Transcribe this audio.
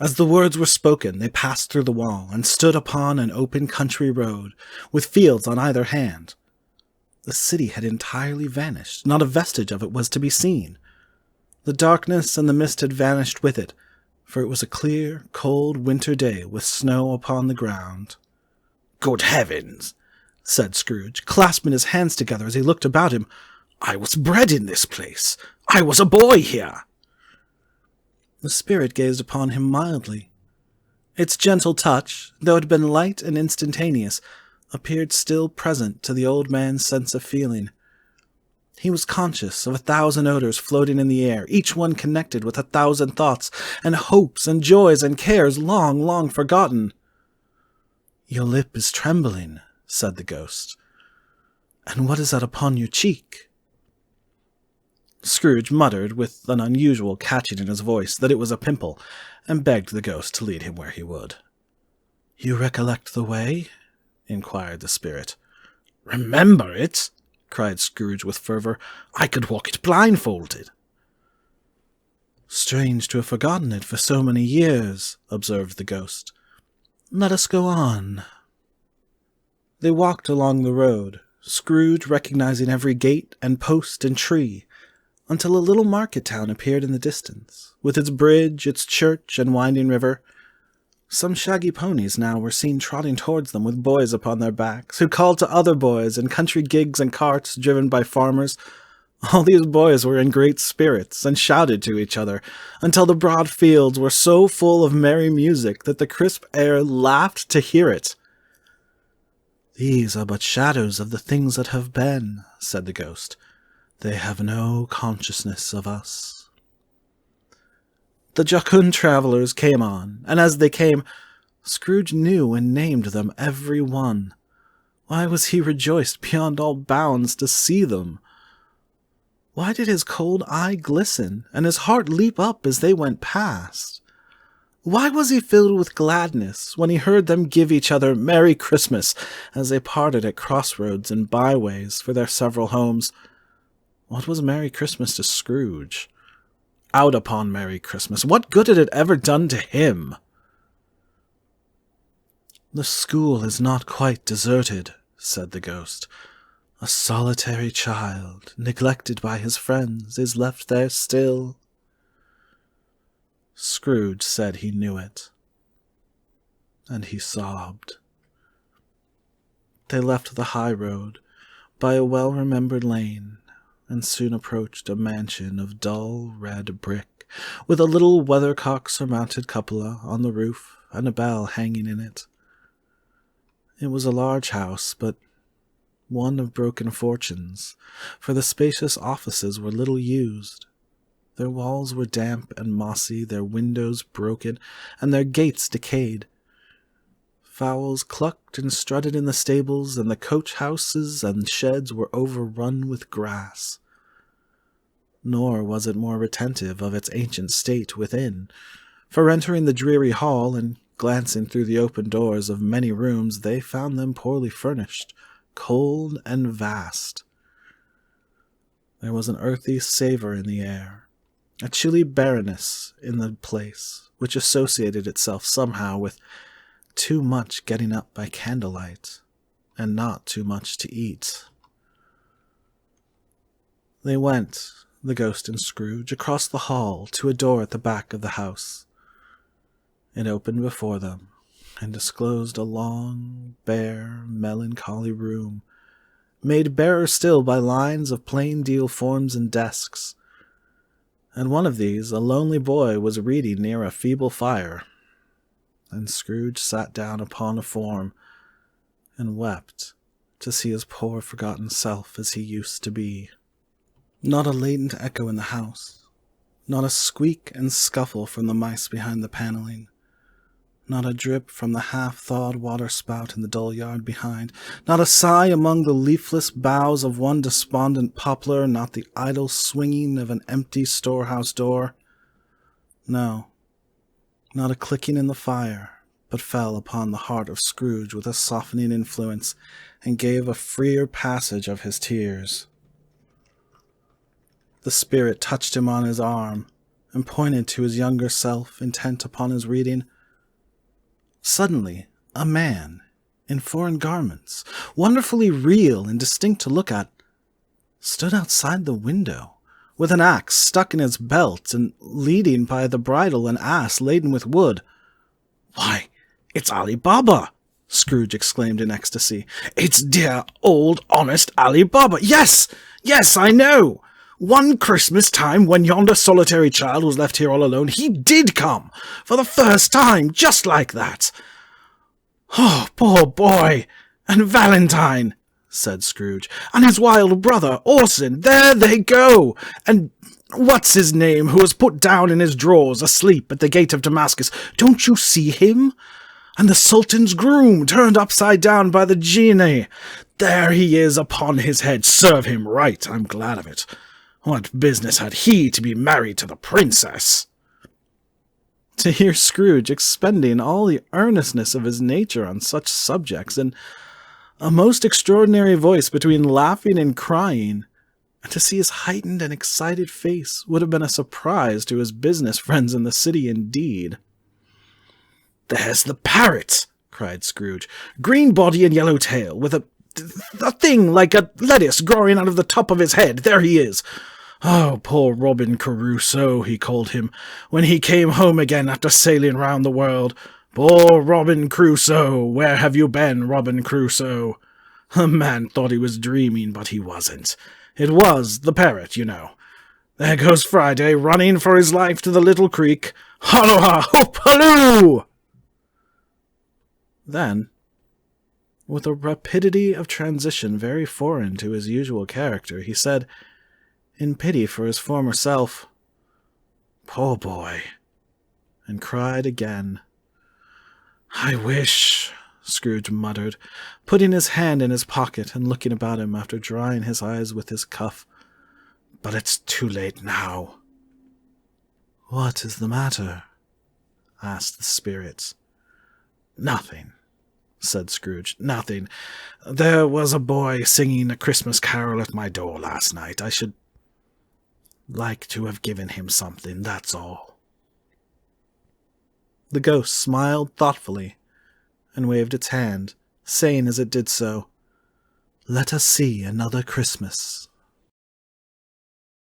As the words were spoken, they passed through the wall and stood upon an open country road, with fields on either hand. The city had entirely vanished. Not a vestige of it was to be seen. The darkness and the mist had vanished with it, for it was a clear, cold winter day with snow upon the ground. "Good heavens!" said Scrooge, clasping his hands together as he looked about him. "I was bred in this place. I was a boy here." The spirit gazed upon him mildly. Its gentle touch, though it had been light and instantaneous, appeared still present to the old man's sense of feeling. He was conscious of 1,000 odors floating in the air, each one connected with 1,000 thoughts, and hopes and joys and cares long, long forgotten. "Your lip is trembling," said the ghost. "And what is that upon your cheek?" Scrooge muttered, with an unusual catching in his voice, that it was a pimple, and begged the ghost to lead him where he would. "You recollect the way?" inquired the spirit. "Remember it?" cried Scrooge with fervour. "I could walk it blindfolded." "Strange to have forgotten it for so many years," observed the ghost. "Let us go on." They walked along the road, Scrooge recognizing every gate and post and tree, until a little market town appeared in the distance, with its bridge, its church, and winding river. Some shaggy ponies now were seen trotting towards them with boys upon their backs, who called to other boys in country gigs and carts driven by farmers. All these boys were in great spirits, and shouted to each other, until the broad fields were so full of merry music that the crisp air laughed to hear it. "These are but shadows of the things that have been," said the ghost. "They have no consciousness of us." The jocund travellers came on, and as they came, Scrooge knew and named them every one. Why was he rejoiced beyond all bounds to see them? Why did his cold eye glisten, and his heart leap up as they went past? Why was he filled with gladness when he heard them give each other Merry Christmas as they parted at crossroads and byways for their several homes? What was Merry Christmas to Scrooge? Out upon Merry Christmas! What good had it ever done to him? "The school is not quite deserted," said the ghost. "A solitary child, neglected by his friends, is left there still." Scrooge said he knew it, and he sobbed. They left the high road by a well-remembered lane, and soon approached a mansion of dull red brick, with a little weathercock-surmounted cupola on the roof and a bell hanging in it. It was a large house, but one of broken fortunes, for the spacious offices were little used. Their walls were damp and mossy, their windows broken, and their gates decayed. Fowls clucked and strutted in the stables, and the coach-houses and sheds were overrun with grass. Nor was it more retentive of its ancient state within, for entering the dreary hall and glancing through the open doors of many rooms, they found them poorly furnished, cold and vast. There was an earthy savour in the air, a chilly barrenness in the place, which associated itself somehow with too much getting up by candlelight, and not too much to eat. They went, the ghost and Scrooge, across the hall to a door at the back of the house. It opened before them, and disclosed a long, bare, melancholy room, made barer still by lines of plain deal forms and desks. And one of these, a lonely boy, was reading near a feeble fire. And Scrooge sat down upon a form, and wept to see his poor forgotten self as he used to be. Not a latent echo in the house, not a squeak and scuffle from the mice behind the panelling, not a drip from the half-thawed water-spout in the dull yard behind, not a sigh among the leafless boughs of one despondent poplar, not the idle swinging of an empty storehouse door. No, not a clicking in the fire, but fell upon the heart of Scrooge with a softening influence, and gave a freer passage of his tears. The spirit touched him on his arm, and pointed to his younger self, intent upon his reading. Suddenly, a man, in foreign garments, wonderfully real and distinct to look at, stood outside the window, with an axe stuck in his belt and leading by the bridle an ass laden with wood. "Why, it's Ali Baba!" Scrooge exclaimed in ecstasy. "It's dear old honest Ali Baba! Yes, yes, I know! One Christmas time, when yonder solitary child was left here all alone, he did come, for the first time, just like that." "Oh, poor boy! And Valentine!" said Scrooge. "And his wild brother, Orson, there they go! And what's his name, who was put down in his drawers, asleep at the gate of Damascus? Don't you see him? And the Sultan's groom, turned upside down by the genie. There he is upon his head. Serve him right, I'm glad of it. What business had he to be married to the princess?" To hear Scrooge expending all the earnestness of his nature on such subjects, and a most extraordinary voice between laughing and crying, and to see his heightened and excited face, would have been a surprise to his business friends in the city indeed. "There's the parrot!" cried Scrooge. "Green body and yellow tail, with a thing like a lettuce growing out of the top of his head. There he is. Oh, poor Robin Crusoe, he called him, when he came home again after sailing round the world. Poor Robin Crusoe, where have you been, Robin Crusoe? The man thought he was dreaming, but he wasn't. It was the parrot, you know. There goes Friday, running for his life to the little creek. Holloa, hoop, halloo!" Then, with a rapidity of transition very foreign to his usual character, he said, in pity for his former self, "Poor boy," and cried again. "I wish," Scrooge muttered, putting his hand in his pocket and looking about him after drying his eyes with his cuff, "but it's too late now." "What is the matter?" asked the spirits. "Nothing," said Scrooge, "nothing. There was a boy singing a Christmas carol at my door last night. I should like to have given him something, that's all." The ghost smiled thoughtfully and waved its hand, saying as it did so, "Let us see another Christmas."